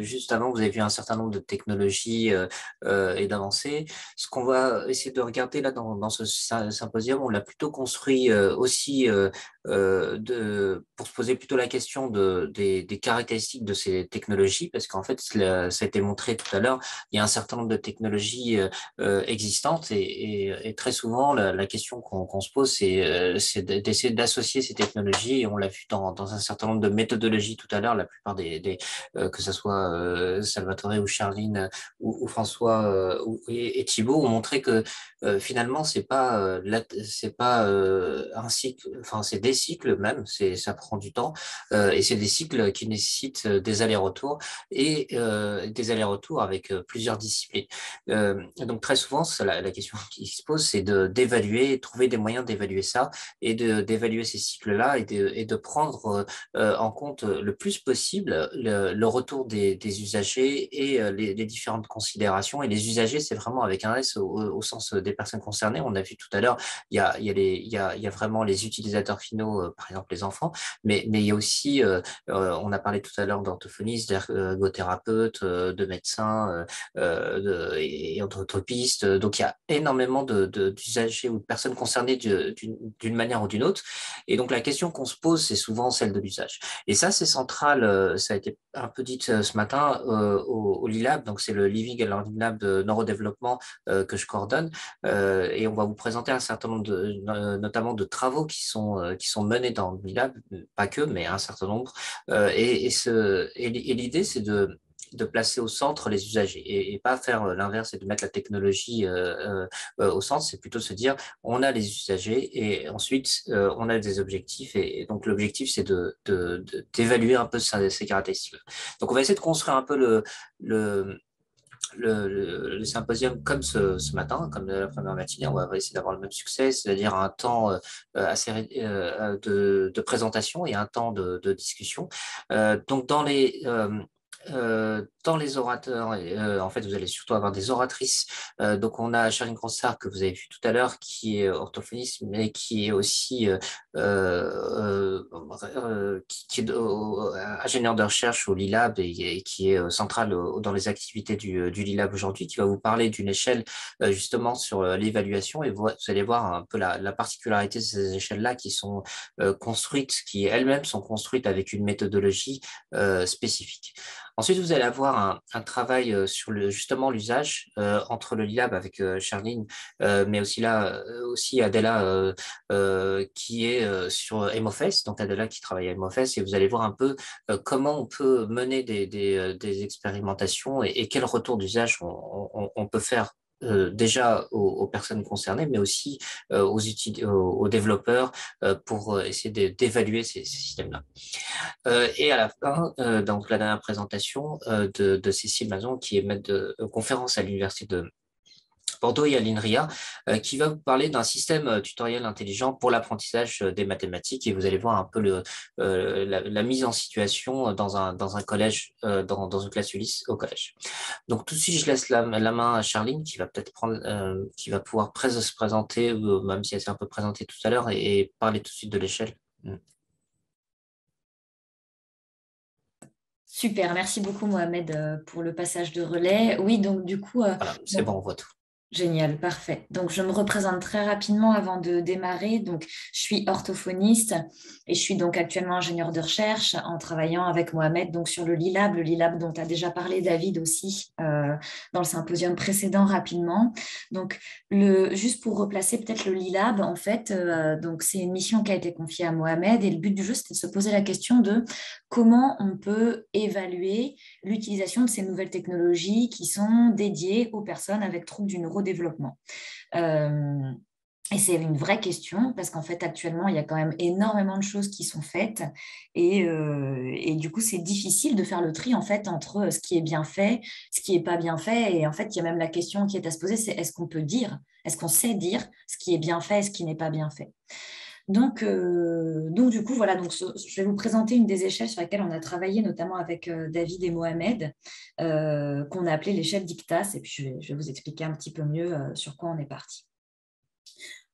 Juste avant, vous avez vu un certain nombre de technologies et d'avancées. Ce qu'on va essayer de regarder là dans ce symposium, on l'a plutôt construit aussi pour se poser plutôt la question des caractéristiques de ces technologies, parce qu'en fait, ça a été montré tout à l'heure, il y a un certain nombre de technologies existantes et très souvent, la question qu'on se pose, c'est d'essayer d'associer ces technologies, et on l'a vu dans un certain nombre de méthodologies tout à l'heure, la plupart que ce soit Salvatore ou Charline ou François et Thibaut ont montré que finalement c'est pas un cycle, enfin c'est des cycles même, ça prend du temps et c'est des cycles qui nécessitent des allers-retours et des allers-retours avec plusieurs disciplines. Donc très souvent, la question qui se pose, c'est d'évaluer, trouver des moyens d'évaluer ça et d'évaluer ces cycles-là et de prendre en compte le plus possible le retour des usagers et les différentes considérations. Et les usagers, c'est vraiment avec un S au sens des personnes concernées. On a vu tout à l'heure, il y a vraiment les utilisateurs finaux, par exemple les enfants, mais il y a aussi, on a parlé tout à l'heure d'orthophonistes, d'ergothérapeutes, de médecins et orthoptistes. Donc il y a énormément d'usagers ou de personnes concernées d'une manière ou d'une autre. Et donc la question qu'on se pose, c'est souvent celle de l'usage. Et ça, c'est central, ça a été un peu dit ce matin au LILAB, donc c'est le Living and Learning Lab de neurodéveloppement que je coordonne, et on va vous présenter un certain nombre notamment de travaux qui sont menés dans le LILAB, pas que, mais un certain nombre, et l'idée, c'est de placer au centre les usagers et pas faire l'inverse et de mettre la technologie au centre, c'est plutôt se dire on a les usagers et ensuite on a des objectifs et donc l'objectif c'est d'évaluer un peu ces caractéristiques. Donc on va essayer de construire un peu le, le symposium comme ce matin, comme la première matinée, on va essayer d'avoir le même succès, c'est-à-dire un temps assez de présentation et un temps de discussion. Donc dans les orateurs, en fait, vous allez surtout avoir des oratrices. Donc, on a Charline Gronsard, que vous avez vu tout à l'heure, qui est orthophoniste, mais qui est aussi qui est ingénieur de recherche au LILAB et qui est central dans les activités du LILAB aujourd'hui, qui va vous parler d'une échelle justement sur l'évaluation. Et vous allez voir un peu la particularité de ces échelles-là qui sont construites, qui elles-mêmes sont construites avec une méthodologie spécifique. Ensuite, vous allez avoir un travail sur justement l'usage entre le LILAB avec Charline, mais aussi là, aussi Adela qui est sur Emoface, donc Adela qui travaille à Emoface, et vous allez voir un peu comment on peut mener des expérimentations et quel retour d'usage on peut faire déjà aux personnes concernées, mais aussi aux développeurs pour essayer d'évaluer ces systèmes-là. Et à la fin, donc la dernière présentation de Cécile Mazon, qui est maître de conférence à l'Université de Bordeaux et à l'INRIA, qui va vous parler d'un système tutoriel intelligent pour l'apprentissage des mathématiques. Et vous allez voir un peu la mise en situation dans un collège, dans une classe Ulysse au collège. Donc tout de suite, je laisse la main à Charline, qui va peut-être qui va pouvoir se présenter, même si elle s'est un peu présentée tout à l'heure, et parler tout de suite de l'échelle. Super, merci beaucoup Mohamed pour le passage de relais. Oui, donc du coup, Voilà, c'est bon, on voit tout. génial, parfait. Donc, je me représente très rapidement avant de démarrer. Donc, je suis orthophoniste et je suis donc actuellement ingénieure de recherche en travaillant avec Mohamed donc sur le LILAB dont a déjà parlé David aussi dans le symposium précédent rapidement. Donc, juste pour replacer peut-être le LILAB, en fait, donc c'est une mission qui a été confiée à Mohamed et le but du jeu, c'était de se poser la question de comment on peut évaluer l'utilisation de ces nouvelles technologies qui sont dédiées aux personnes avec troubles du neurodéveloppement. Euh, et c'est une vraie question parce qu'en fait, actuellement, il y a quand même énormément de choses qui sont faites et du coup, c'est difficile de faire le tri en fait entre ce qui est bien fait, ce qui n'est pas bien fait. Et en fait, il y a même la question qui est à se poser, c'est est-ce qu'on peut dire, est-ce qu'on sait dire ce qui est bien fait et ce qui n'est pas bien fait. Donc du coup, voilà, donc, je vais vous présenter une des échelles sur laquelle on a travaillé, notamment avec David et Mohamed, qu'on a appelé l'échelle d'ICTAS, et puis je vais vous expliquer un petit peu mieux sur quoi on est parti.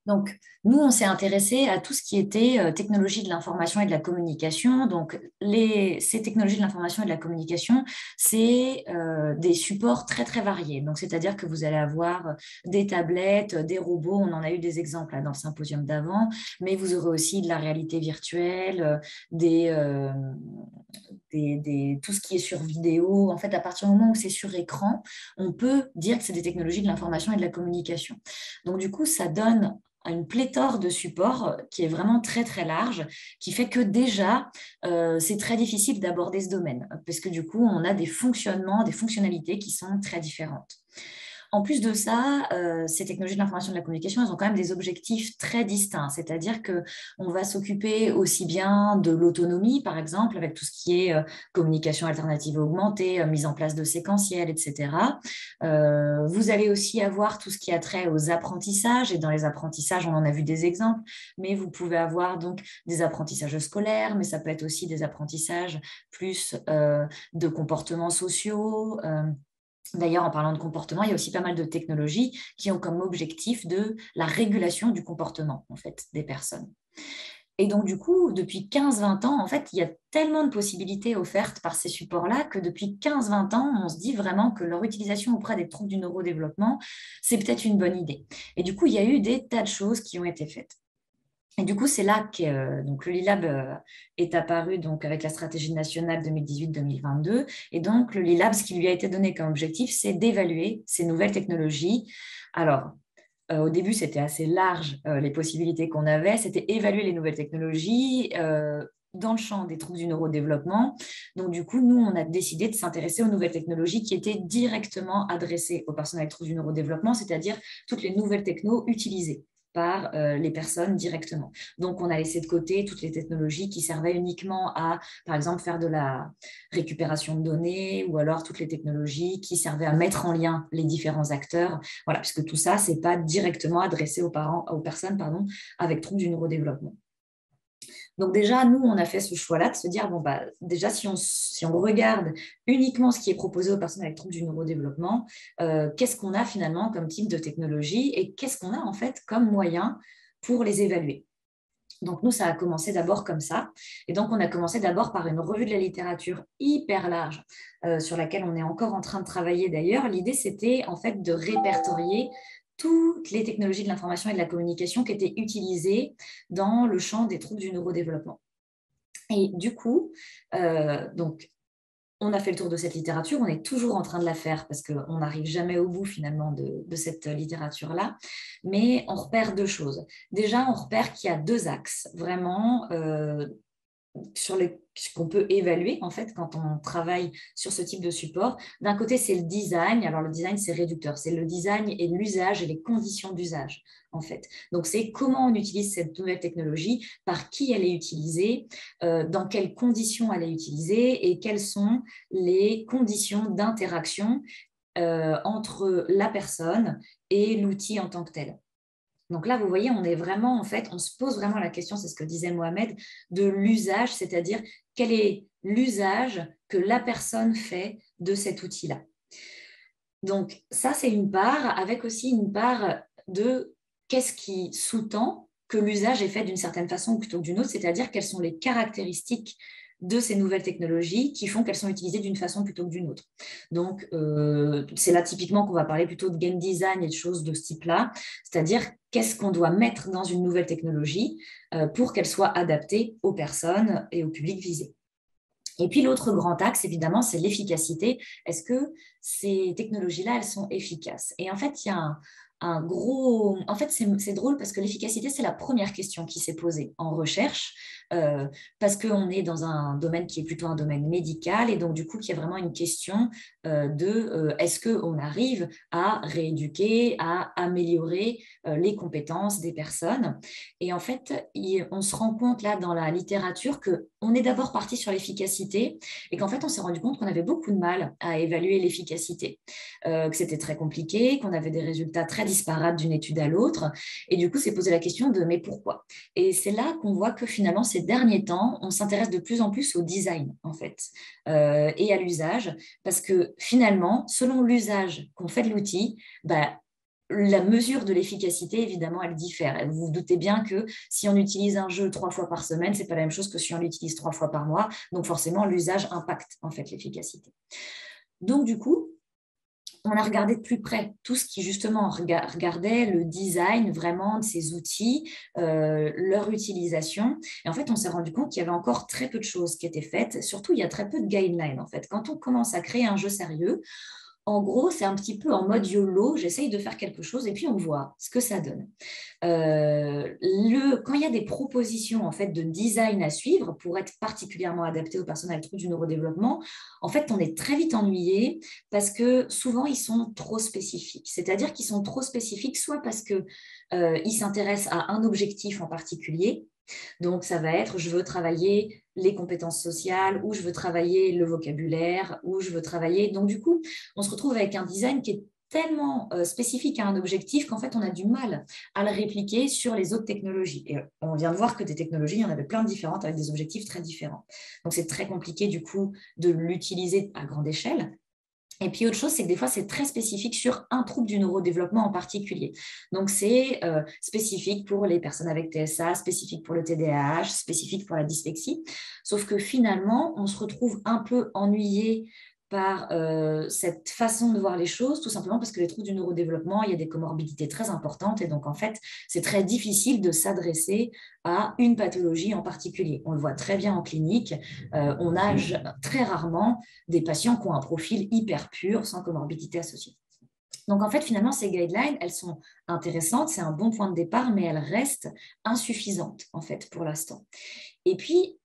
Donc, nous, on s'est intéressé à tout ce qui était technologie de l'information et de la communication. Donc, ces technologies de l'information et de la communication, c'est des supports très, très variés. Donc, c'est-à-dire que vous allez avoir des tablettes, des robots, on en a eu des exemples là, dans le symposium d'avant, mais vous aurez aussi de la réalité virtuelle, des, euh, tout ce qui est sur vidéo. En fait, à partir du moment où c'est sur écran, on peut dire que c'est des technologies de l'information et de la communication. Donc, du coup, ça donne une pléthore de supports qui est vraiment très très large, qui fait que déjà, c'est très difficile d'aborder ce domaine, parce que du coup, on a des fonctionnements, des fonctionnalités qui sont très différentes. En plus de ça, ces technologies de l'information et de la communication, elles ont quand même des objectifs très distincts. C'est-à-dire qu'on va s'occuper aussi bien de l'autonomie, par exemple, avec tout ce qui est communication alternative augmentée, mise en place de séquentiels, etc. Vous allez aussi avoir tout ce qui a trait aux apprentissages. Et dans les apprentissages, on en a vu des exemples, mais vous pouvez avoir donc des apprentissages scolaires, mais ça peut être aussi des apprentissages plus de comportements sociaux. D'ailleurs, en parlant de comportement, il y a aussi pas mal de technologies qui ont comme objectif de la régulation du comportement en fait, des personnes. Et donc, du coup, depuis 15-20 ans, en fait, il y a tellement de possibilités offertes par ces supports-là que depuis 15-20 ans, on se dit vraiment que leur utilisation auprès des troubles du neurodéveloppement, c'est peut-être une bonne idée. Et du coup, il y a eu des tas de choses qui ont été faites. Et du coup, c'est là que donc, le LILAB est apparu donc, avec la stratégie nationale 2018-2022. Et donc, le LILAB, ce qui lui a été donné comme objectif, c'est d'évaluer ces nouvelles technologies. Alors, au début, c'était assez large les possibilités qu'on avait. C'était évaluer les nouvelles technologies dans le champ des troubles du neurodéveloppement. Donc, du coup, nous, on a décidé de s'intéresser aux nouvelles technologies qui étaient directement adressées aux personnes avec troubles du neurodéveloppement, c'est-à-dire toutes les nouvelles technos utilisées par les personnes directement. Donc, on a laissé de côté toutes les technologies qui servaient uniquement à, par exemple, faire de la récupération de données ou alors toutes les technologies qui servaient à mettre en lien les différents acteurs. Voilà, puisque tout ça, ce n'est pas directement adressé aux personnes avec troubles du neurodéveloppement. Donc déjà, nous, on a fait ce choix-là de se dire, bon, bah, déjà, si on regarde uniquement ce qui est proposé aux personnes avec troubles du neurodéveloppement, qu'est-ce qu'on a finalement comme type de technologie et qu'est-ce qu'on a en fait comme moyen pour les évaluer. Donc nous, ça a commencé d'abord comme ça. Et donc, on a commencé d'abord par une revue de la littérature hyper large, sur laquelle on est encore en train de travailler d'ailleurs. L'idée, c'était en fait de répertorier toutes les technologies de l'information et de la communication qui étaient utilisées dans le champ des troubles du neurodéveloppement. Et du coup, donc, on a fait le tour de cette littérature, on est toujours en train de la faire parce qu'on n'arrive jamais au bout finalement de cette littérature-là, mais on repère deux choses. Déjà, on repère qu'il y a deux axes vraiment sur qu'on peut évaluer en fait quand on travaille sur ce type de support. D'un côté, c'est le design. Alors le design, c'est réducteur. C'est le design et l'usage et les conditions d'usage en fait. Donc c'est comment on utilise cette nouvelle technologie, par qui elle est utilisée, dans quelles conditions elle est utilisée et quelles sont les conditions d'interaction entre la personne et l'outil en tant que tel. Donc là, vous voyez, on est vraiment, en fait, on se pose vraiment la question, c'est ce que disait Mohamed, de l'usage, c'est-à-dire quel est l'usage que la personne fait de cet outil-là. Donc ça, c'est une part, avec aussi une part de qu'est-ce qui sous-tend que l'usage est fait d'une certaine façon plutôt que d'une autre, c'est-à-dire quelles sont les caractéristiques de ces nouvelles technologies qui font qu'elles sont utilisées d'une façon plutôt que d'une autre. Donc, c'est là typiquement qu'on va parler plutôt de game design et de choses de ce type-là, c'est-à-dire qu'est-ce qu'on doit mettre dans une nouvelle technologie pour qu'elle soit adaptée aux personnes et au public visé. Et puis l'autre grand axe, évidemment, c'est l'efficacité. Est-ce que ces technologies-là, elles sont efficaces? Et en fait, il y a un gros... En fait, c'est drôle parce que l'efficacité, c'est la première question qui s'est posée en recherche, parce qu'on est dans un domaine qui est plutôt un domaine médical, et donc du coup, il y a vraiment une question est-ce qu'on arrive à rééduquer, à améliorer les compétences des personnes? Et en fait, on se rend compte là dans la littérature qu'on est d'abord parti sur l'efficacité et qu'en fait, on s'est rendu compte qu'on avait beaucoup de mal à évaluer l'efficacité, que c'était très compliqué, qu'on avait des résultats très disparates d'une étude à l'autre. Et du coup, c'est posé la question de mais pourquoi? Et c'est là qu'on voit que finalement, ces derniers temps, on s'intéresse de plus en plus au design, en fait, et à l'usage, parce que finalement, selon l'usage qu'on fait de l'outil, bah, la mesure de l'efficacité, évidemment, elle diffère. Et vous vous doutez bien que si on utilise un jeu 3 fois par semaine, ce n'est pas la même chose que si on l'utilise 3 fois par mois. Donc, forcément, l'usage impacte en fait l'efficacité. Donc, du coup, on a regardé de plus près tout ce qui justement regardait le design vraiment de ces outils, leur utilisation. Et en fait, on s'est rendu compte qu'il y avait encore très peu de choses qui étaient faites. Surtout, il y a très peu de guidelines en fait. Quand on commence à créer un jeu sérieux, en gros, c'est un petit peu en mode YOLO, j'essaye de faire quelque chose et puis on voit ce que ça donne. Quand il y a des propositions en fait, de design à suivre pour être particulièrement adapté aux personnes avec troubles du neurodéveloppement, en fait, on est très vite ennuyé parce que souvent, ils sont trop spécifiques. C'est-à-dire qu'ils sont trop spécifiques, soit parce qu'ils s'intéressent à un objectif en particulier, donc, ça va être, je veux travailler les compétences sociales, ou je veux travailler le vocabulaire, ou je veux travailler… Donc, du coup, on se retrouve avec un design qui est tellement spécifique à un objectif qu'en fait, on a du mal à le répliquer sur les autres technologies. Et on vient de voir que des technologies, il y en avait plein de différentes avec des objectifs très différents. Donc, c'est très compliqué, du coup, de l'utiliser à grande échelle. Et puis, autre chose, c'est que des fois, c'est très spécifique sur un trouble du neurodéveloppement en particulier. Donc, c'est spécifique pour les personnes avec TSA, spécifique pour le TDAH, spécifique pour la dyslexie. Sauf que finalement, on se retrouve un peu ennuyé par cette façon de voir les choses, tout simplement parce que les troubles du neurodéveloppement, il y a des comorbidités très importantes et donc en fait, c'est très difficile de s'adresser à une pathologie en particulier. On le voit très bien en clinique, on a très rarement des patients qui ont un profil hyper pur, sans comorbidité associée. Donc, en fait, finalement, ces guidelines, elles sont intéressantes, c'est un bon point de départ, mais elles restent insuffisantes, en fait, pour l'instant. Et puis,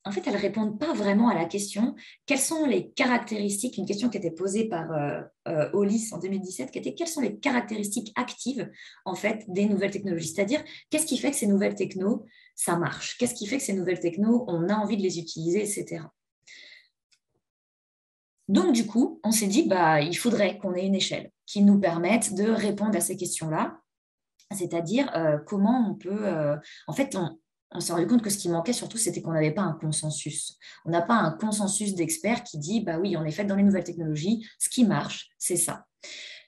en fait, elles ne répondent pas vraiment à la question quelles sont les caractéristiques, une question qui était posée par Hollis en 2017, qui était quelles sont les caractéristiques actives en fait, des nouvelles technologies. C'est-à-dire, qu'est-ce qui fait que ces nouvelles technos, ça marche? Qu'est-ce qui fait que ces nouvelles technos, on a envie de les utiliser, etc. Donc, du coup, on s'est dit, il faudrait qu'on ait une échelle qui nous permette de répondre à ces questions-là, c'est-à-dire comment on peut… en fait, on s'est rendu compte que ce qui manquait surtout, c'était qu'on n'avait pas un consensus. On n'a pas un consensus d'experts qui dit, oui, en effet, dans les nouvelles technologies, ce qui marche, c'est ça.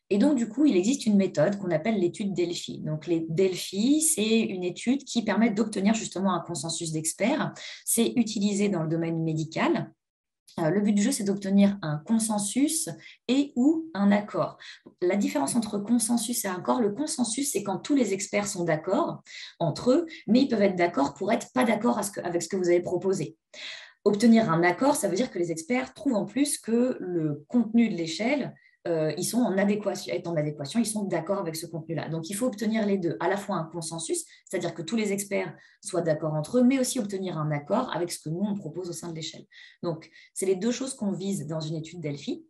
Et donc, du coup, il existe une méthode qu'on appelle l'étude Delphi. Donc, les Delphi, c'est une étude qui permet d'obtenir justement un consensus d'experts. C'est utilisé dans le domaine médical. Le but du jeu, c'est d'obtenir un consensus et ou un accord. La différence entre consensus et accord, le consensus, c'est quand tous les experts sont d'accord entre eux, mais ils peuvent être d'accord pour être pas d'accord avec ce que vous avez proposé. Obtenir un accord, ça veut dire que les experts trouvent en plus que le contenu de l'échelle, ils sont en adéquation, ils sont d'accord avec ce contenu-là. Donc, il faut obtenir les deux, à la fois un consensus, c'est-à-dire que tous les experts soient d'accord entre eux, mais aussi obtenir un accord avec ce que nous, on propose au sein de l'échelle. Donc, c'est les deux choses qu'on vise dans une étude Delphi.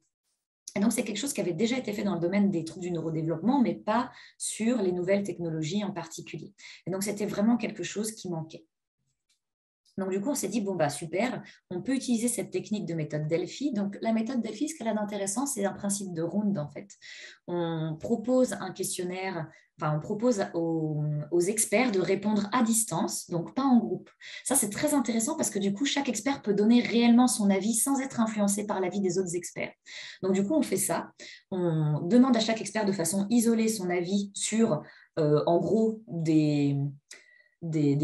Et donc, c'est quelque chose qui avait déjà été fait dans le domaine des troubles du neurodéveloppement, mais pas sur les nouvelles technologies en particulier. Et donc, c'était vraiment quelque chose qui manquait. Donc, du coup, on s'est dit, super, on peut utiliser cette technique de méthode Delphi. Donc, la méthode Delphi, ce qu'elle a d'intéressant, c'est un principe de round, en fait. On propose un questionnaire, on propose aux experts de répondre à distance, donc pas en groupe. Ça, c'est très intéressant parce que, du coup, chaque expert peut donner réellement son avis sans être influencé par l'avis des autres experts. Donc, du coup, on fait ça. On demande à chaque expert de façon isolée son avis sur, en gros, des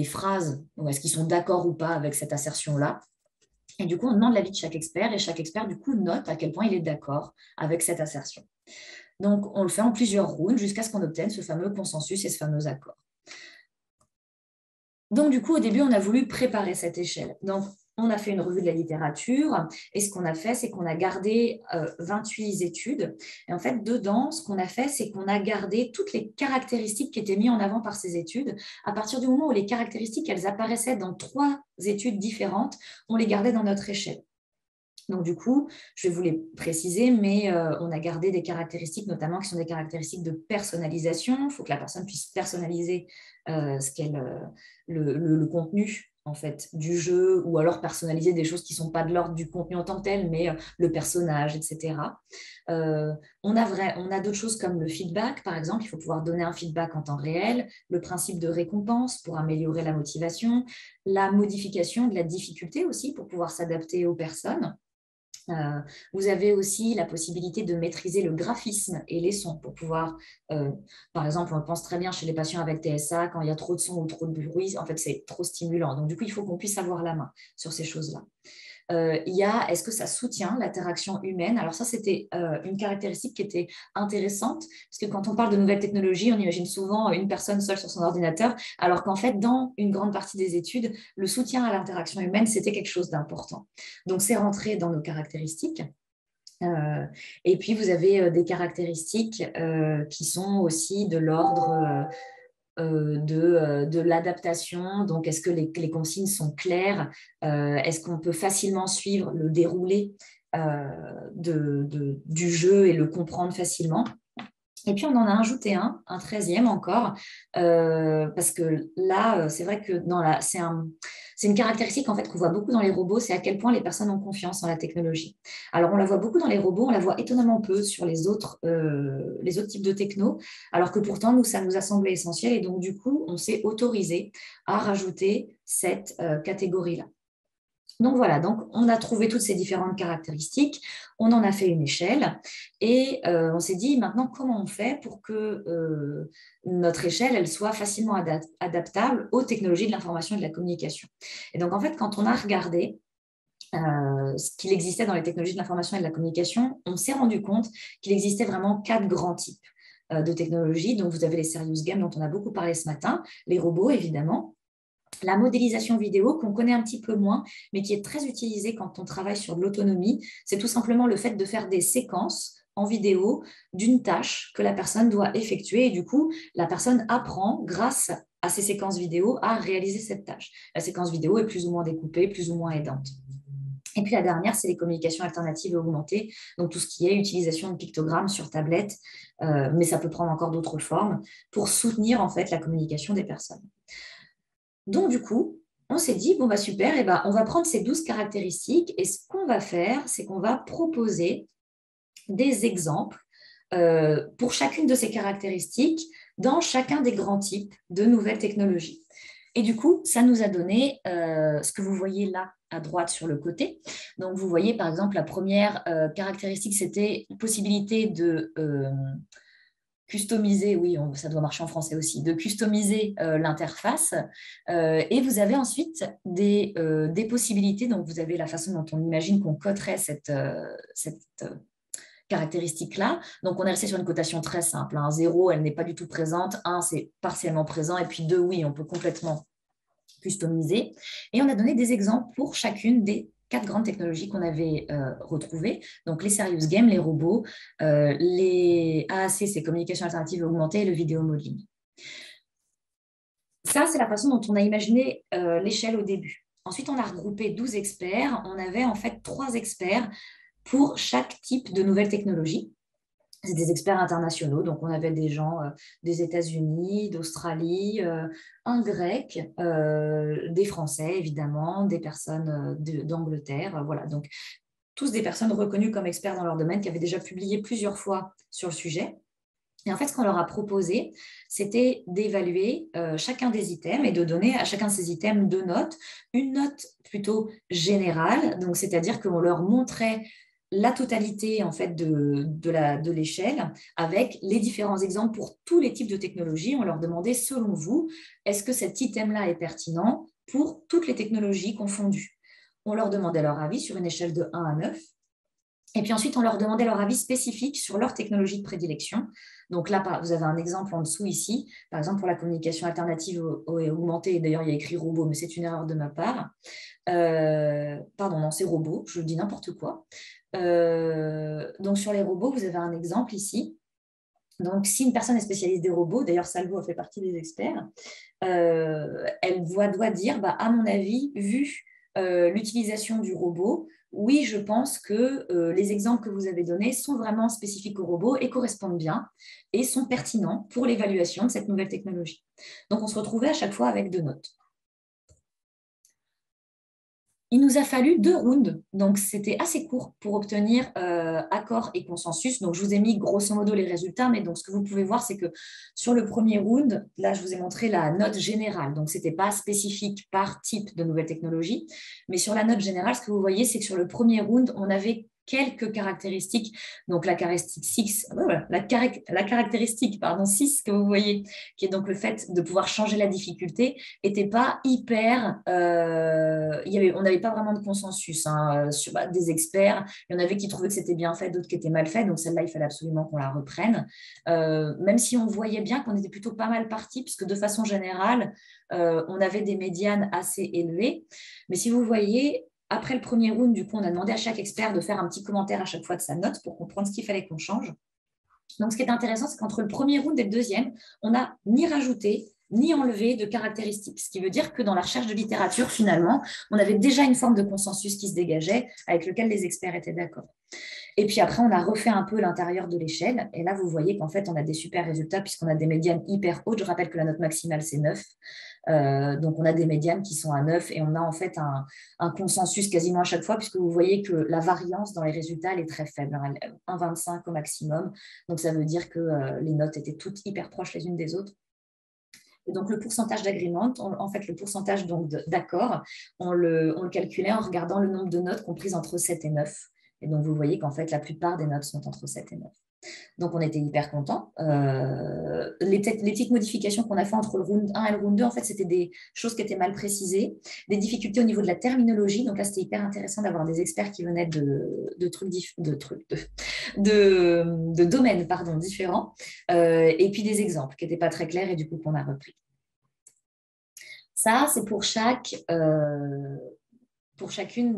phrases, est-ce qu'ils sont d'accord ou pas avec cette assertion-là. Et du coup, on demande l'avis de chaque expert et chaque expert, du coup, note à quel point il est d'accord avec cette assertion. Donc, on le fait en plusieurs rounds jusqu'à ce qu'on obtienne ce fameux consensus et ce fameux accord. Donc, du coup, au début, on a voulu préparer cette échelle. Donc, on a fait une revue de la littérature et ce qu'on a fait, c'est qu'on a gardé 28 études. Et en fait, dedans, ce qu'on a fait, c'est qu'on a gardé toutes les caractéristiques qui étaient mises en avant par ces études. À partir du moment où les caractéristiques, elles apparaissaient dans 3 études différentes, on les gardait dans notre échelle. Donc, du coup, je vais vous les préciser, mais on a gardé des caractéristiques, notamment qui sont des caractéristiques de personnalisation. Il faut que la personne puisse personnaliser le contenu en fait, du jeu, ou alors personnaliser des choses qui ne sont pas de l'ordre du contenu en tant que tel, mais le personnage, etc. On a d'autres choses comme le feedback, par exemple. Il faut pouvoir donner un feedback en temps réel, le principe de récompense pour améliorer la motivation, la modification de la difficulté aussi pour pouvoir s'adapter aux personnes. Euh, Vous avez aussi la possibilité de maîtriser le graphisme et les sons pour pouvoir, euh, par exemple, on pense très bien chez les patients avec TSA, quand il y a trop de son ou trop de bruit, en fait, c'est trop stimulant. Donc, du coup, il faut qu'on puisse avoir la main sur ces choses-là. Il y a, est-ce que ça soutient l'interaction humaine? Alors ça, c'était une caractéristique qui était intéressante, parce que quand on parle de nouvelles technologies, on imagine souvent une personne seule sur son ordinateur, alors qu'en fait, dans une grande partie des études, le soutien à l'interaction humaine, c'était quelque chose d'important. Donc, c'est rentré dans nos caractéristiques. Euh, et puis, vous avez des caractéristiques qui sont aussi de l'ordre de l'adaptation. Donc, est-ce que les consignes sont claires? Est-ce qu'on peut facilement suivre le déroulé du jeu et le comprendre facilement? Et puis, on en a ajouté un 13e encore, parce que là, c'est vrai que c'est une caractéristique en fait, qu'on voit beaucoup dans les robots, c'est à quel point les personnes ont confiance en la technologie. Alors, on la voit beaucoup dans les robots, on la voit étonnamment peu sur les autres types de techno, alors que pourtant, nous, ça nous a semblé essentiel. Et donc, du coup, on s'est autorisé à rajouter cette catégorie-là. Donc voilà, donc on a trouvé toutes ces différentes caractéristiques, on en a fait une échelle et on s'est dit maintenant comment on fait pour que notre échelle elle soit facilement adaptable aux technologies de l'information et de la communication. Et donc en fait, quand on a regardé ce qu'il existait dans les technologies de l'information et de la communication, on s'est rendu compte qu'il existait vraiment 4 grands types de technologies. Donc vous avez les serious games dont on a beaucoup parlé ce matin, les robots évidemment, la modélisation vidéo, qu'on connaît un petit peu moins, mais qui est très utilisée quand on travaille sur de l'autonomie, c'est tout simplement le fait de faire des séquences en vidéo d'une tâche que la personne doit effectuer. Et du coup, la personne apprend, grâce à ces séquences vidéo, à réaliser cette tâche. La séquence vidéo est plus ou moins découpée, plus ou moins aidante. Et puis la dernière, c'est les communications alternatives et augmentées, donc tout ce qui est utilisation de pictogrammes sur tablette, mais ça peut prendre encore d'autres formes, pour soutenir en fait la communication des personnes. Donc, du coup, on s'est dit, bon, bah super, et ben, on va prendre ces 12 caractéristiques et ce qu'on va faire, c'est qu'on va proposer des exemples pour chacune de ces caractéristiques dans chacun des grands types de nouvelles technologies. Et du coup, ça nous a donné ce que vous voyez là à droite sur le côté. Donc, vous voyez, par exemple, la première caractéristique, c'était la possibilité de customiser, oui, ça doit marcher en français aussi, de customiser l'interface. Et vous avez ensuite des possibilités. Donc, vous avez la façon dont on imagine qu'on coderait cette caractéristique-là. Donc, on est resté sur une cotation très simple. 0, elle n'est pas du tout présente. 1, c'est partiellement présent. Et puis 2, oui, on peut complètement customiser. Et on a donné des exemples pour chacune des 4 grandes technologies qu'on avait retrouvées. Donc, les serious games, les robots, les AAC, c'est communication alternative augmentée, et le vidéo modeling. Ça, c'est la façon dont on a imaginé l'échelle au début. Ensuite, on a regroupé 12 experts. On avait en fait 3 experts pour chaque type de nouvelle technologie. C'est des experts internationaux, donc on avait des gens des États-Unis, d'Australie, un Grec, des Français évidemment, des personnes d'Angleterre, voilà. Donc tous des personnes reconnues comme experts dans leur domaine qui avaient déjà publié plusieurs fois sur le sujet. Et en fait, ce qu'on leur a proposé, c'était d'évaluer chacun des items et de donner à chacun de ces items 2 notes. Une note plutôt générale, donc c'est-à-dire qu'on leur montrait la totalité en fait de l'échelle avec les différents exemples pour tous les types de technologies. On leur demandait, selon vous, est-ce que cet item-là est pertinent pour toutes les technologies confondues? On leur demandait leur avis sur une échelle de 1 à 9. Et puis ensuite, on leur demandait leur avis spécifique sur leur technologie de prédilection. Donc là, vous avez un exemple en dessous ici, par exemple pour la communication alternative et augmentée. D'ailleurs, il y a écrit robot, mais c'est une erreur de ma part. Pardon, non, c'est robot, je dis n'importe quoi. Donc sur les robots, vous avez un exemple ici. Donc si une personne est spécialiste des robots, d'ailleurs Salvo fait partie des experts, elle doit dire, bah, à mon avis, vu l'utilisation du robot, oui, je pense que les exemples que vous avez donnés sont vraiment spécifiques au robot et correspondent bien et sont pertinents pour l'évaluation de cette nouvelle technologie. Donc, on se retrouvait à chaque fois avec 2 notes. Il nous a fallu 2 rounds, donc c'était assez court pour obtenir accord et consensus. Donc, je vous ai mis grosso modo les résultats, mais donc ce que vous pouvez voir, c'est que sur le premier round, là, je vous ai montré la note générale. Donc, ce n'était pas spécifique par type de nouvelle technologie, mais sur la note générale, ce que vous voyez, c'est que sur le premier round, on avait quelques caractéristiques. Donc, la caractéristique 6, la caractéristique, pardon, 6 que vous voyez, qui est donc le fait de pouvoir changer la difficulté, n'était pas hyper... on n'avait pas vraiment de consensus sur des experts. Il y en avait qui trouvaient que c'était bien fait, d'autres qui étaient mal fait. Donc, celle-là, il fallait absolument qu'on la reprenne. Même si on voyait bien qu'on était plutôt pas mal parti, puisque de façon générale, on avait des médianes assez élevées. Mais si vous voyez, après le premier round, du coup, on a demandé à chaque expert de faire un petit commentaire à chaque fois de sa note pour comprendre ce qu'il fallait qu'on change. Donc, ce qui est intéressant, c'est qu'entre le premier round et le deuxième, on n'a ni rajouté ni enlevé de caractéristiques. Ce qui veut dire que dans la recherche de littérature, finalement, on avait déjà une forme de consensus qui se dégageait, avec lequel les experts étaient d'accord. Et puis après, on a refait un peu l'intérieur de l'échelle. Et là, vous voyez qu'en fait, on a des super résultats puisqu'on a des médianes hyper hautes. Je rappelle que la note maximale, c'est 9. Donc, on a des médianes qui sont à 9 et on a en fait un consensus quasiment à chaque fois puisque vous voyez que la variance dans les résultats, elle est très faible, 1,25 au maximum. Donc, ça veut dire que les notes étaient toutes hyper proches les unes des autres. Et donc, le pourcentage d'agreement, en fait, le pourcentage d'accord, on le calculait en regardant le nombre de notes comprises entre 7 et 9. Et donc, vous voyez qu'en fait, la plupart des notes sont entre 7 et 9. Donc, on était hyper contents. Les petites modifications qu'on a fait entre le round 1 et le round 2, en fait, c'était des choses qui étaient mal précisées, des difficultés au niveau de la terminologie. Donc là, c'était hyper intéressant d'avoir des experts qui venaient de domaines différents. Et puis des exemples qui n'étaient pas très clairs et du coup qu'on a repris. Ça, c'est pour chacune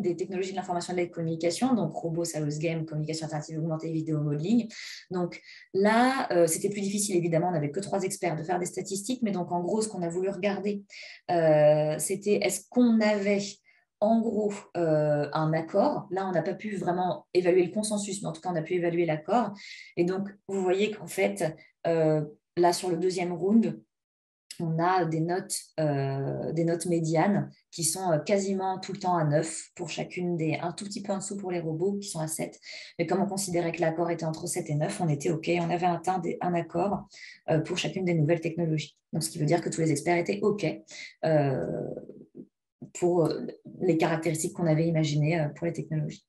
des technologies de l'information et de la communication, donc robots, sales game, communication interactive augmentée, vidéo modeling. Donc là, c'était plus difficile, évidemment, on n'avait que 3 experts de faire des statistiques, mais donc en gros, ce qu'on a voulu regarder, c'était est-ce qu'on avait en gros un accord. Là, on n'a pas pu vraiment évaluer le consensus, mais en tout cas, on a pu évaluer l'accord. Et donc, vous voyez qu'en fait, là, sur le deuxième round, on a des notes médianes qui sont quasiment tout le temps à 9 pour chacune un tout petit peu en dessous pour les robots qui sont à 7. Mais comme on considérait que l'accord était entre 7 et 9, on était OK. On avait atteint un accord pour chacune des nouvelles technologies. Donc, ce qui veut dire que tous les experts étaient OK pour les caractéristiques qu'on avait imaginées pour les technologies.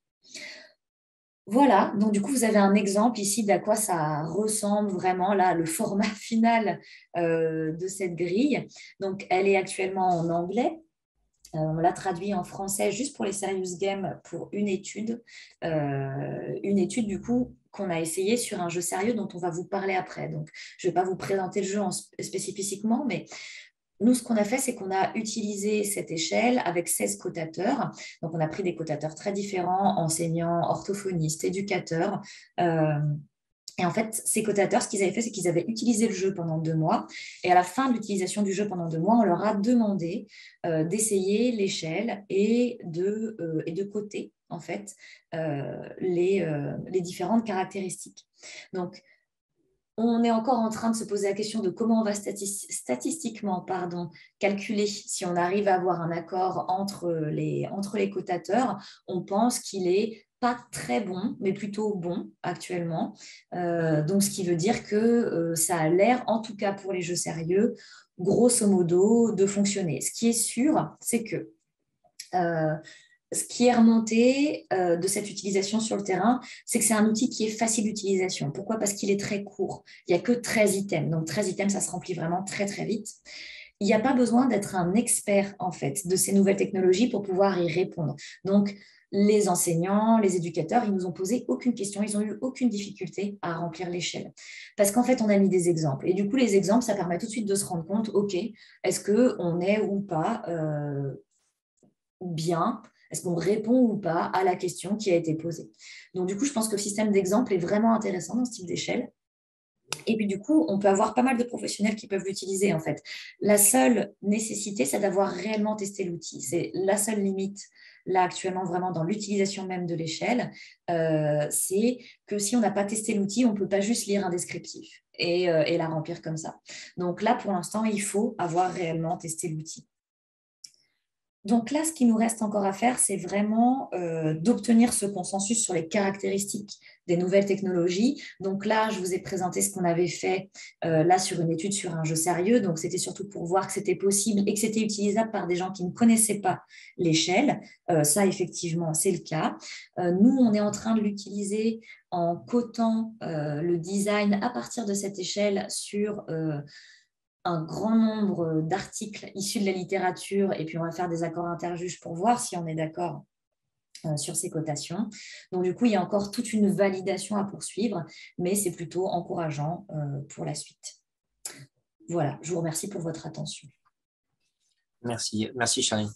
Voilà, donc du coup, vous avez un exemple ici d'à quoi ça ressemble vraiment, là, le format final de cette grille. Donc, elle est actuellement en anglais. On l'a traduit en français juste pour les Serious Games pour une étude du coup qu'on a essayé sur un jeu sérieux dont on va vous parler après. Donc, je ne vais pas vous présenter le jeu spécifiquement, mais nous, ce qu'on a fait, c'est qu'on a utilisé cette échelle avec 16 cotateurs. Donc, on a pris des cotateurs très différents, enseignants, orthophonistes, éducateurs. Et en fait, ces cotateurs, ce qu'ils avaient fait, c'est qu'ils avaient utilisé le jeu pendant 2 mois. Et à la fin de l'utilisation du jeu pendant 2 mois, on leur a demandé d'essayer l'échelle et de coter, en fait, les différentes caractéristiques. Donc, on est encore en train de se poser la question de comment on va statistiquement calculer si on arrive à avoir un accord entre les cotateurs. On pense qu'il est pas très bon, mais plutôt bon actuellement. Donc, ce qui veut dire que ça a l'air, en tout cas pour les jeux sérieux, grosso modo, de fonctionner. Ce qui est sûr, c'est que ce qui est remonté de cette utilisation sur le terrain, c'est que c'est un outil qui est facile d'utilisation. Pourquoi ? Parce qu'il est très court. Il n'y a que 13 items. Donc, 13 items, ça se remplit vraiment très, très vite. Il n'y a pas besoin d'être un expert, en fait, de ces nouvelles technologies pour pouvoir y répondre. Donc, les enseignants, les éducateurs, ils nous ont posé aucune question, ils n'ont eu aucune difficulté à remplir l'échelle. Parce qu'en fait, on a mis des exemples. Et du coup, les exemples, ça permet tout de suite de se rendre compte, OK, est-ce qu'on est ou pas bien, est-ce qu'on répond ou pas à la question qui a été posée. Donc, du coup, je pense que le système d'exemple est vraiment intéressant dans ce type d'échelle. Et puis, du coup, on peut avoir pas mal de professionnels qui peuvent l'utiliser, en fait. La seule nécessité, c'est d'avoir réellement testé l'outil. C'est la seule limite, là, actuellement, vraiment, dans l'utilisation même de l'échelle, c'est que si on n'a pas testé l'outil, on ne peut pas juste lire un descriptif et la remplir comme ça. Donc là, pour l'instant, il faut avoir réellement testé l'outil. Donc là, ce qui nous reste encore à faire, c'est vraiment d'obtenir ce consensus sur les caractéristiques des nouvelles technologies. Donc là, je vous ai présenté ce qu'on avait fait là sur une étude sur un jeu sérieux. Donc c'était surtout pour voir que c'était possible et que c'était utilisable par des gens qui ne connaissaient pas l'échelle. Ça, effectivement, c'est le cas. Nous, on est en train de l'utiliser en cotant le design à partir de cette échelle sur un grand nombre d'articles issus de la littérature et puis on va faire des accords interjuges pour voir si on est d'accord sur ces cotations. Donc du coup, il y a encore toute une validation à poursuivre, mais c'est plutôt encourageant pour la suite. Voilà, je vous remercie pour votre attention. Merci, merci Charline.